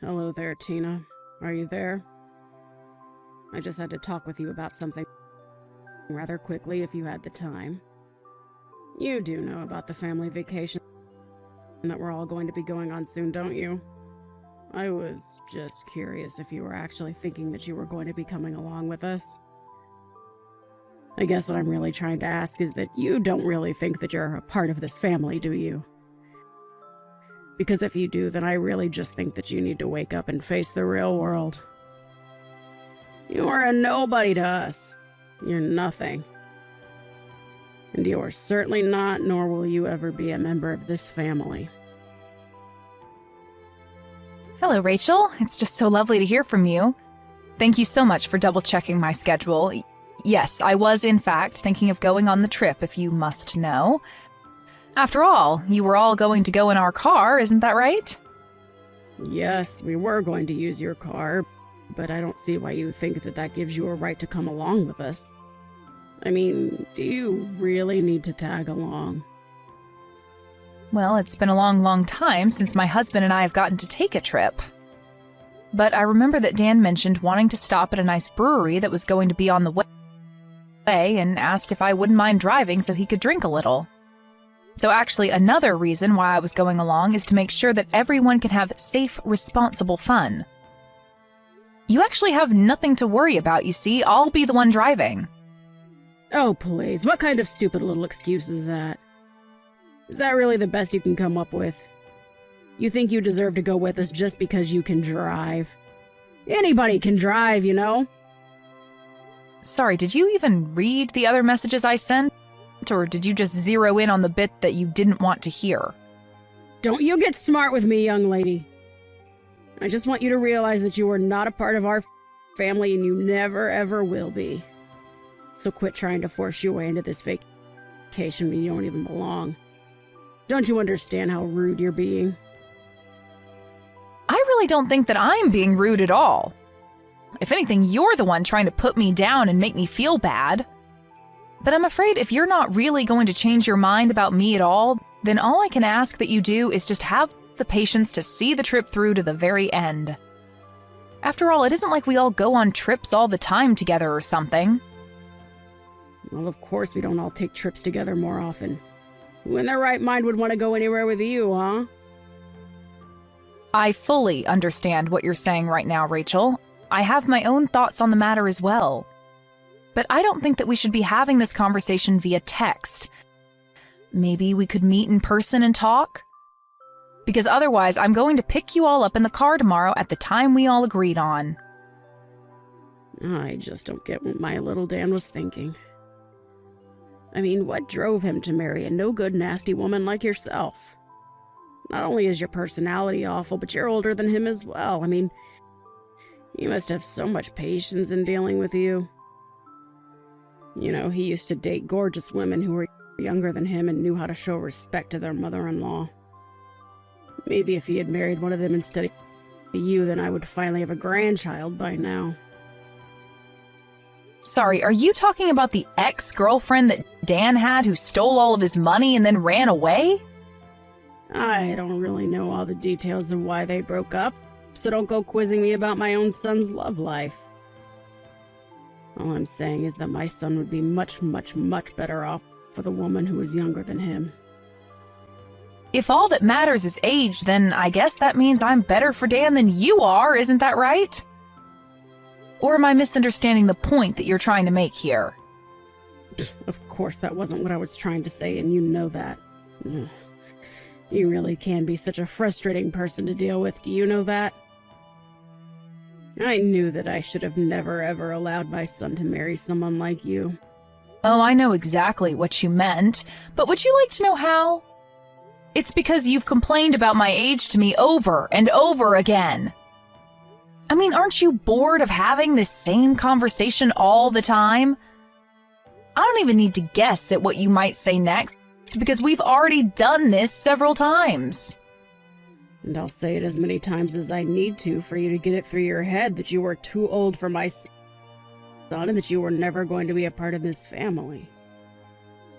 Hello there, Tina. Are you there? I just had to talk with you about something rather quickly if you had the time. You do know about the family vacation that we're all going to be going on soon, don't you? I was just curious if you were actually thinking that you were going to be coming along with us. I guess what I'm really trying to ask is that you don't really think that you're a part of this family, do you? Because if you do, then I really just think that you need to wake up and face the real world. You are a nobody to us. You're nothing. And you are certainly not, nor will you ever be a member of this family. Hello, Rachel. It's just so lovely to hear from you. Thank you so much for double-checking my schedule. Yes, I was, in fact, thinking of going on the trip, if you must know. After all, you were all going to go in our car, isn't that right? Yes, we were going to use your car, but I don't see why you think that that gives you a right to come along with us. I mean, do you really need to tag along? Well, it's been a long, long time since my husband and I have gotten to take a trip. But I remember that Dan mentioned wanting to stop at a nice brewery that was going to be on the way and asked if I wouldn't mind driving so he could drink a little. So actually, another reason why I was going along is to make sure that everyone can have safe, responsible fun. You actually have nothing to worry about, you see. I'll be the one driving. Oh, please. What kind of stupid little excuse is that? Is that really the best you can come up with? You think you deserve to go with us just because you can drive? Anybody can drive, you know? Sorry, did you even read the other messages I sent? Or did you just zero in on the bit that you didn't want to hear? Don't you get smart with me, young lady. I just want you to realize that you are not a part of our family and you never ever will be. So quit trying to force your way into this vacation when you don't even belong. Don't you understand how rude you're being? I really don't think that I'm being rude at all. If anything, you're the one trying to put me down and make me feel bad. But I'm afraid if you're not really going to change your mind about me at all, then all I can ask that you do is just have the patience to see the trip through to the very end. After all, it isn't like we all go on trips all the time together or something. Well, of course we don't all take trips together more often. Who in their right mind would want to go anywhere with you, huh? I fully understand what you're saying right now, Rachel. I have my own thoughts on the matter as well. But I don't think that we should be having this conversation via text. Maybe we could meet in person and talk? Because otherwise, I'm going to pick you all up in the car tomorrow at the time we all agreed on. I just don't get what my little Dan was thinking. I mean, what drove him to marry a no-good, nasty woman like yourself? Not only is your personality awful, but you're older than him as well. I mean, you must have so much patience in dealing with you. You know, he used to date gorgeous women who were younger than him and knew how to show respect to their mother-in-law. Maybe if he had married one of them instead of you, then I would finally have a grandchild by now. Sorry, are you talking about the ex-girlfriend that Dan had who stole all of his money and then ran away? I don't really know all the details of why they broke up, so don't go quizzing me about my own son's love life. All I'm saying is that my son would be much, much, much better off with a woman who was younger than him. If all that matters is age, then I guess that means I'm better for Dan than you are, isn't that right? Or am I misunderstanding the point that you're trying to make here? Of course, that wasn't what I was trying to say, and you know that. Ugh. You really can be such a frustrating person to deal with, do you know that? I knew that I should have never ever allowed my son to marry someone like you. Oh, I know exactly what you meant, but would you like to know how? It's because you've complained about my age to me over and over again. I mean, aren't you bored of having this same conversation all the time? I don't even need to guess at what you might say next, because we've already done this several times. And I'll say it as many times as I need to for you to get it through your head that you were too old for my son and that you were never going to be a part of this family.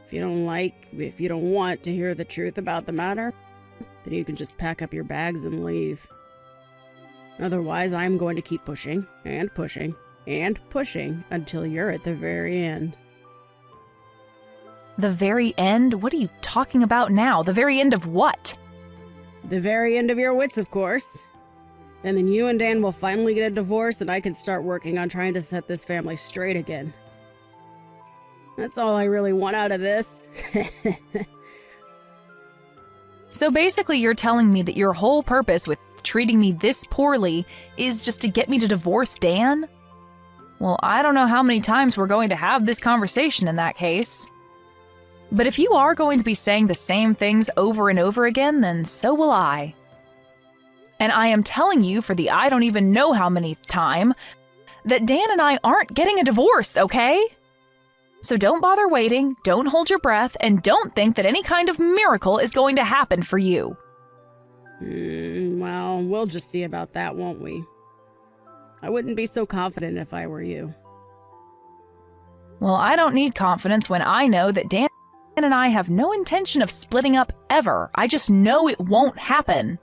If you don't want to hear the truth about the matter, then you can just pack up your bags and leave. Otherwise, I'm going to keep pushing and pushing and pushing until you're at the very end. The very end? What are you talking about now? The very end of what? The very end of your wits, of course. And then you and Dan will finally get a divorce and I can start working on trying to set this family straight again. That's all I really want out of this. So basically you're telling me that your whole purpose with treating me this poorly is just to get me to divorce Dan? Well, I don't know how many times we're going to have this conversation in that case. But if you are going to be saying the same things over and over again, then so will I. And I am telling you for the I don't even know how many time that Dan and I aren't getting a divorce, okay? So don't bother waiting, don't hold your breath, and don't think that any kind of miracle is going to happen for you. Well, we'll just see about that, won't we? I wouldn't be so confident if I were you. Well, I don't need confidence when I know that Dan and I have no intention of splitting up ever. I just know it won't happen.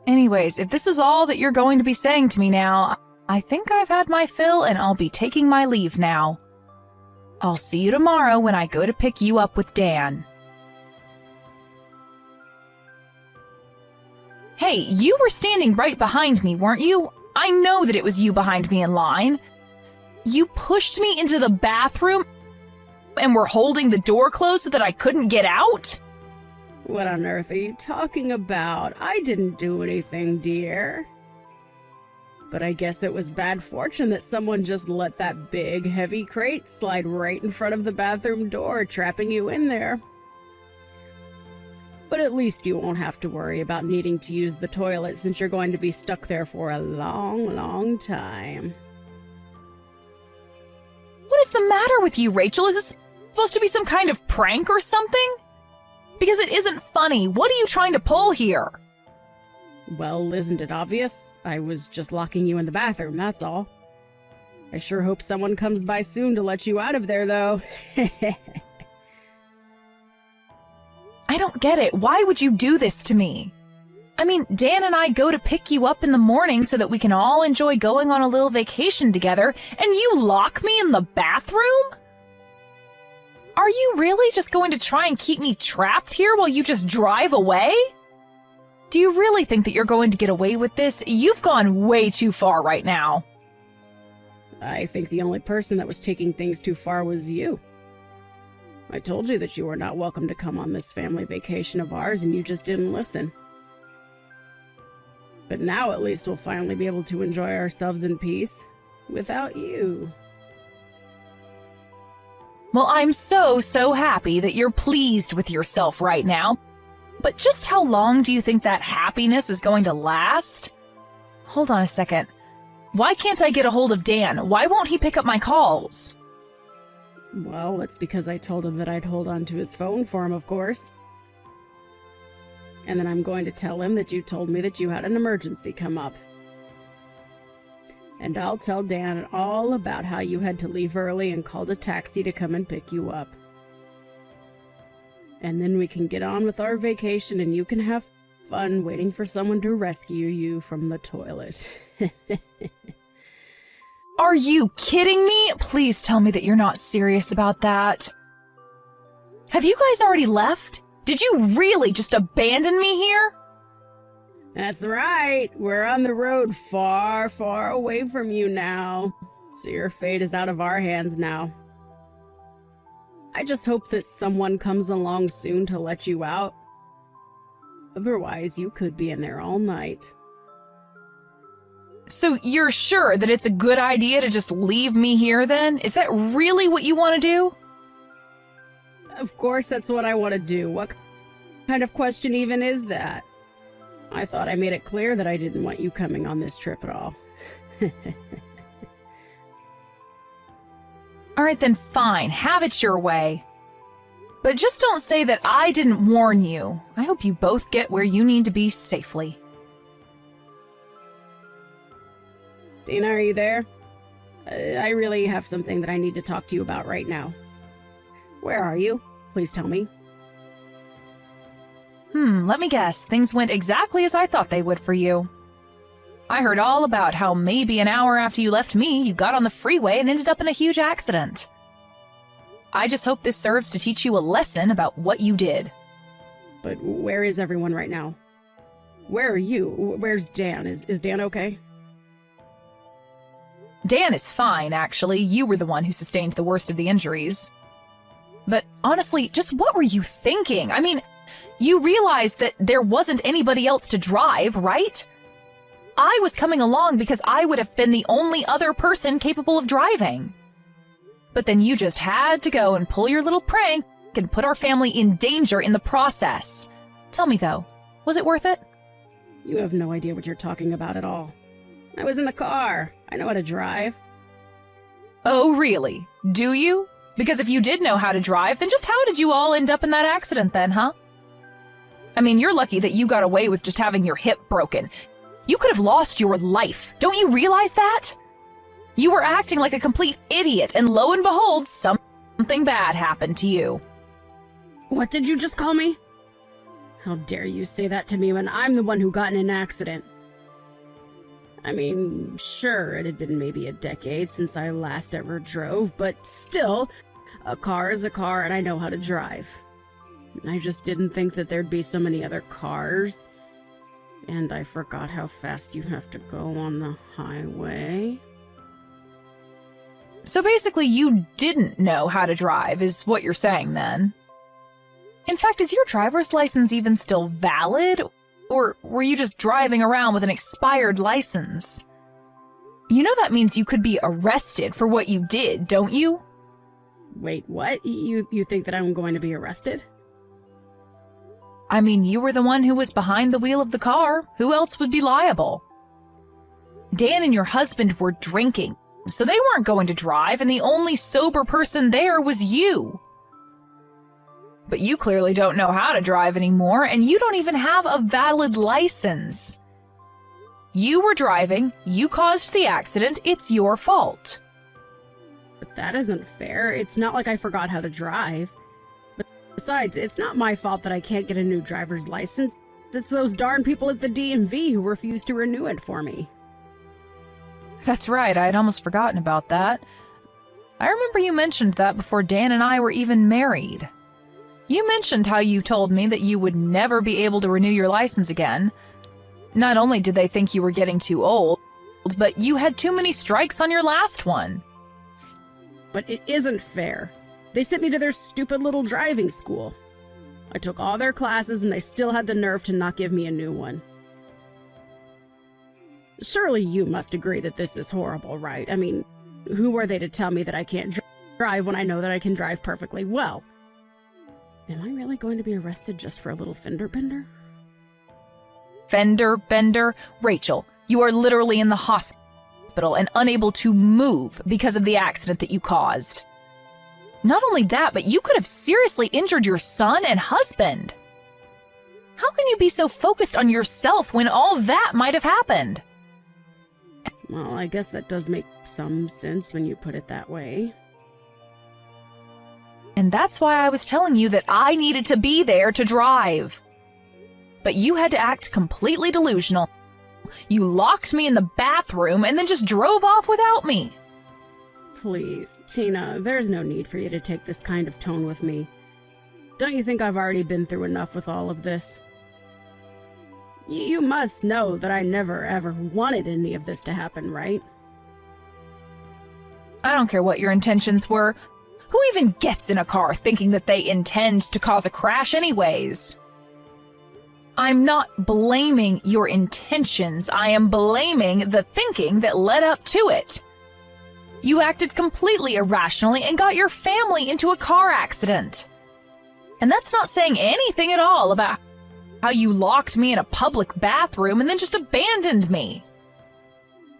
Anyways, if this is all that you're going to be saying to me now, I think I've had my fill and I'll be taking my leave now. I'll see you tomorrow when I go to pick you up with Dan. Hey, you were standing right behind me, weren't you? I know that it was you behind me in line. You pushed me into the bathroom and were holding the door closed so that I couldn't get out? What on earth are you talking about? I didn't do anything, dear. But I guess it was bad fortune that someone just let that big, heavy crate slide right in front of the bathroom door, trapping you in there. But at least you won't have to worry about needing to use the toilet since you're going to be stuck there for a long, long time. What is the matter with you, Rachel? Is this supposed to be some kind of prank or something? Because it isn't funny. What are you trying to pull here? Well, isn't it obvious? I was just locking you in the bathroom, that's all. I sure hope someone comes by soon to let you out of there, though. I don't get it. Why would you do this to me? I mean, Dan and I go to pick you up in the morning so that we can all enjoy going on a little vacation together, and you lock me in the bathroom? Are you really just going to try and keep me trapped here while you just drive away? Do you really think that you're going to get away with this? You've gone way too far right now. I think the only person that was taking things too far was you. I told you that you were not welcome to come on this family vacation of ours, and you just didn't listen. But now at least we'll finally be able to enjoy ourselves in peace, without you. Well, I'm so happy that you're pleased with yourself right now. But just how long do you think that happiness is going to last? Hold on a second. Why can't I get a hold of Dan? Why won't he pick up my calls? Well, that's because I told him that I'd hold on to his phone for him, of course. And then I'm going to tell him that you told me that you had an emergency come up. And I'll tell Dan all about how you had to leave early and called a taxi to come and pick you up. And then we can get on with our vacation and you can have fun waiting for someone to rescue you from the toilet. Are you kidding me? Please tell me that you're not serious about that. Have you guys already left? Did you really just abandon me here? That's right. We're on the road far, far away from you now. So your fate is out of our hands now. I just hope that someone comes along soon to let you out. Otherwise, you could be in there all night. So you're sure that it's a good idea to just leave me here then? Is that really what you want to do? Of course, that's what I want to do. What kind of question even is that? I thought I made it clear that I didn't want you coming on this trip at all. All right, then fine. Have it your way. But just don't say that I didn't warn you. I hope you both get where you need to be safely. Dana, are you there? I really have something that I need to talk to you about right now. Where are you? Please tell me. Let me guess. Things went exactly as I thought they would for you. I heard all about how maybe an hour after you left me, you got on the freeway and ended up in a huge accident. I just hope this serves to teach you a lesson about what you did. But where is everyone right now? Where are you? Where's Dan? Is Dan okay? Dan is fine, actually. You were the one who sustained the worst of the injuries. But honestly, just what were you thinking? I mean, you realized that there wasn't anybody else to drive, right? I was coming along because I would have been the only other person capable of driving. But then you just had to go and pull your little prank and put our family in danger in the process. Tell me though, was it worth it? You have no idea what you're talking about at all. I was in the car. I know how to drive. Oh, really? Do you? Because if you did know how to drive, then just how did you all end up in that accident then, huh? I mean, you're lucky that you got away with just having your hip broken. You could have lost your life. Don't you realize that? You were acting like a complete idiot, and lo and behold, something bad happened to you. What did you just call me? How dare you say that to me when I'm the one who got in an accident? I mean, sure, it had been maybe a decade since I last ever drove, but still, a car is a car and I know how to drive. I just didn't think that there'd be so many other cars. And I forgot how fast you have to go on the highway. So basically, you didn't know how to drive, is what you're saying then. In fact, is your driver's license even still valid? Or were you just driving around with an expired license? You know that means you could be arrested for what you did, don't you? Wait, what? You think that I'm going to be arrested? I mean, you were the one who was behind the wheel of the car. Who else would be liable? Dan and your husband were drinking, so they weren't going to drive, and the only sober person there was you. But you clearly don't know how to drive anymore, and you don't even have a valid license. You were driving, you caused the accident, it's your fault. But that isn't fair. It's not like I forgot how to drive. Besides, it's not my fault that I can't get a new driver's license. It's those darn people at the DMV who refuse to renew it for me. That's right, I had almost forgotten about that. I remember you mentioned that before Dan and I were even married. You mentioned how you told me that you would never be able to renew your license again. Not only did they think you were getting too old, but you had too many strikes on your last one. But it isn't fair. They sent me to their stupid little driving school. I took all their classes and they still had the nerve to not give me a new one. Surely you must agree that this is horrible, right? I mean, who are they to tell me that I can't drive when I know that I can drive perfectly well? Am I really going to be arrested just for a little fender bender? Fender bender? Rachel, you are literally in the hospital and unable to move because of the accident that you caused. Not only that, but you could have seriously injured your son and husband. How can you be so focused on yourself when all that might have happened? Well, I guess that does make some sense when you put it that way. And that's why I was telling you that I needed to be there to drive. But you had to act completely delusional. You locked me in the bathroom and then just drove off without me. Please, Tina, there's no need for you to take this kind of tone with me. Don't you think I've already been through enough with all of this? You must know that I never ever wanted any of this to happen, right? I don't care what your intentions were. Who even gets in a car thinking that they intend to cause a crash anyways? I'm not blaming your intentions. I am blaming the thinking that led up to it. You acted completely irrationally and got your family into a car accident. And that's not saying anything at all about how you locked me in a public bathroom and then just abandoned me.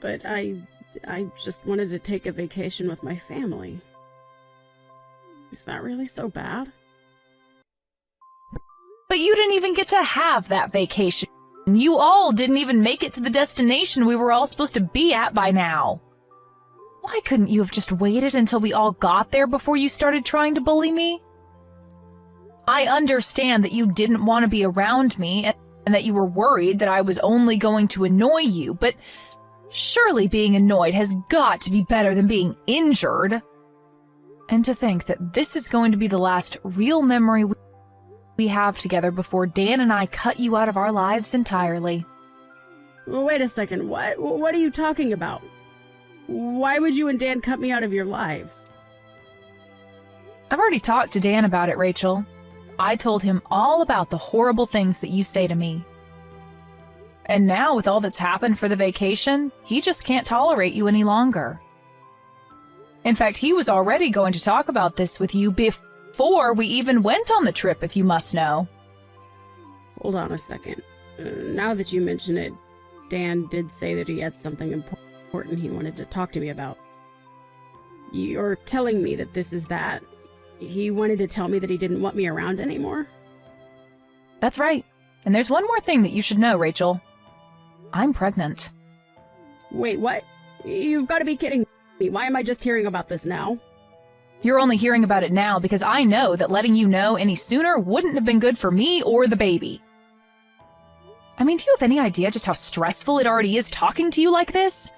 But I just wanted to take a vacation with my family. Is that really so bad? But you didn't even get to have that vacation. You all didn't even make it to the destination we were all supposed to be at by now. Why couldn't you have just waited until we all got there before you started trying to bully me? I understand that you didn't want to be around me, and that you were worried that I was only going to annoy you, but surely being annoyed has got to be better than being injured. And to think that this is going to be the last real memory we have together before Dan and I cut you out of our lives entirely. Wait a second, what? What are you talking about? Why would you and Dan cut me out of your lives? I've already talked to Dan about it, Rachel. I told him all about the horrible things that you say to me. And now, with all that's happened for the vacation, he just can't tolerate you any longer. In fact, he was already going to talk about this with you before we even went on the trip, if you must know. Hold on a second. Now that you mention it, Dan did say that he had something important he wanted to talk to me about. You're telling me that this is that. He wanted to tell me that he didn't want me around anymore? That's right. And there's one more thing that you should know, Rachel. I'm pregnant. Wait, what? You've got to be kidding me. Why am I just hearing about this now? You're only hearing about it now because I know that letting you know any sooner wouldn't have been good for me or the baby. I mean, do you have any idea just how stressful it already is talking to you like this?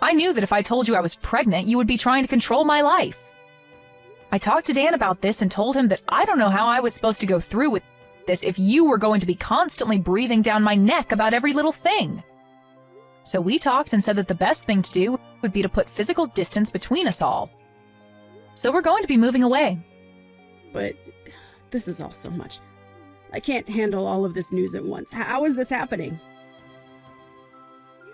I knew that if I told you I was pregnant, you would be trying to control my life. I talked to Dan about this and told him that I don't know how I was supposed to go through with this if you were going to be constantly breathing down my neck about every little thing. So we talked and said that the best thing to do would be to put physical distance between us all. So we're going to be moving away. But this is all so much. I can't handle all of this news at once. How is this happening?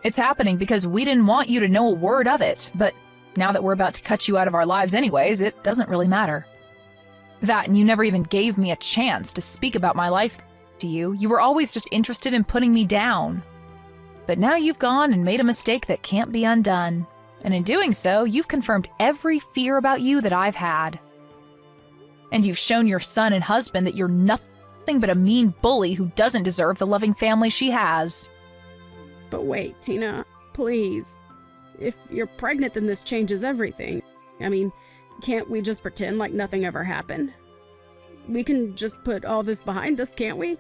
It's happening because we didn't want you to know a word of it, but now that we're about to cut you out of our lives anyways, it doesn't really matter. That, and you never even gave me a chance to speak about my life to you. You were always just interested in putting me down. But now you've gone and made a mistake that can't be undone. And in doing so, you've confirmed every fear about you that I've had. And you've shown your son and husband that you're nothing but a mean bully who doesn't deserve the loving family she has. But wait, Tina, please. If you're pregnant, then this changes everything. I mean, can't we just pretend like nothing ever happened? We can just put all this behind us, can't we?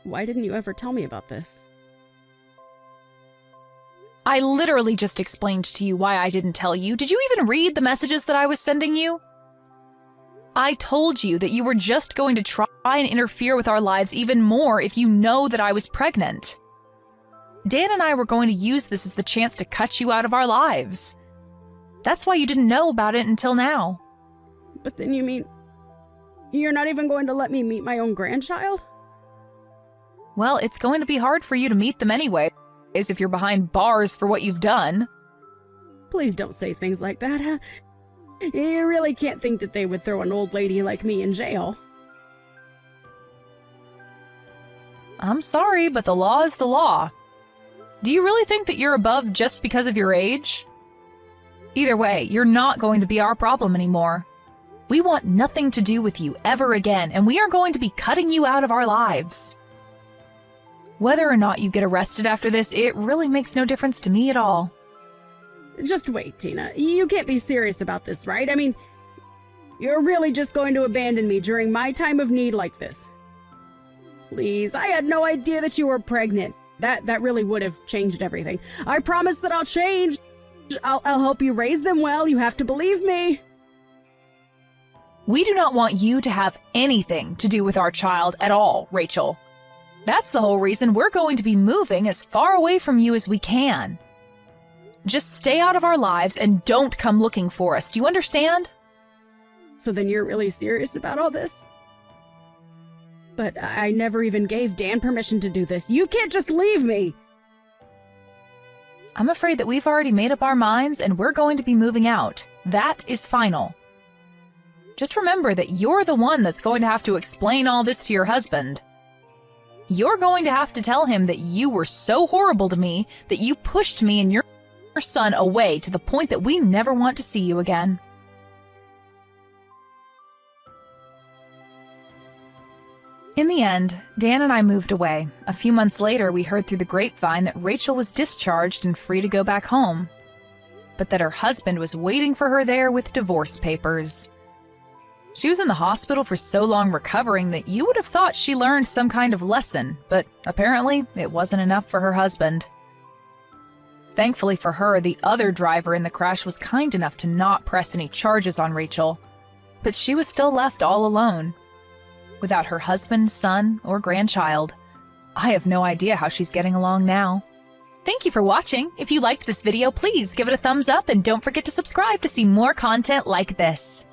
Why didn't you ever tell me about this? I literally just explained to you why I didn't tell you. Did you even read the messages that I was sending you? I told you that you were just going to try and interfere with our lives even more if you know that I was pregnant. Dan and I were going to use this as the chance to cut you out of our lives. That's why you didn't know about it until now. But then you mean you're not even going to let me meet my own grandchild? Well, it's going to be hard for you to meet them anyway, if you're behind bars for what you've done. Please don't say things like that. You really can't think that they would throw an old lady like me in jail. I'm sorry, but the law is the law. Do you really think that you're above just because of your age? Either way, you're not going to be our problem anymore. We want nothing to do with you ever again, and we are going to be cutting you out of our lives. Whether or not you get arrested after this, it really makes no difference to me at all. Just wait, Tina. You can't be serious about this, right? I mean, you're really just going to abandon me during my time of need like this? Please, I had no idea that you were pregnant. That really would have changed everything. I promise that I'll change. I'll help you raise them well. You have to believe me. We do not want you to have anything to do with our child at all, Rachel. That's the whole reason we're going to be moving as far away from you as we can. Just stay out of our lives and don't come looking for us. Do you understand? So then you're really serious about all this? But I never even gave Dan permission to do this. You can't just leave me! I'm afraid that we've already made up our minds and we're going to be moving out. That is final. Just remember that you're the one that's going to have to explain all this to your husband. You're going to have to tell him that you were so horrible to me that you pushed me and your son away to the point that we never want to see you again. In the end, Dan and I moved away. A few months later, we heard through the grapevine that Rachel was discharged and free to go back home, but that her husband was waiting for her there with divorce papers. She was in the hospital for so long recovering that you would have thought she learned some kind of lesson, but apparently it wasn't enough for her husband. Thankfully for her, the other driver in the crash was kind enough to not press any charges on Rachel, but she was still left all alone, without her husband, son, or grandchild. I have no idea how she's getting along now. Thank you for watching. If you liked this video, please give it a thumbs up and don't forget to subscribe to see more content like this.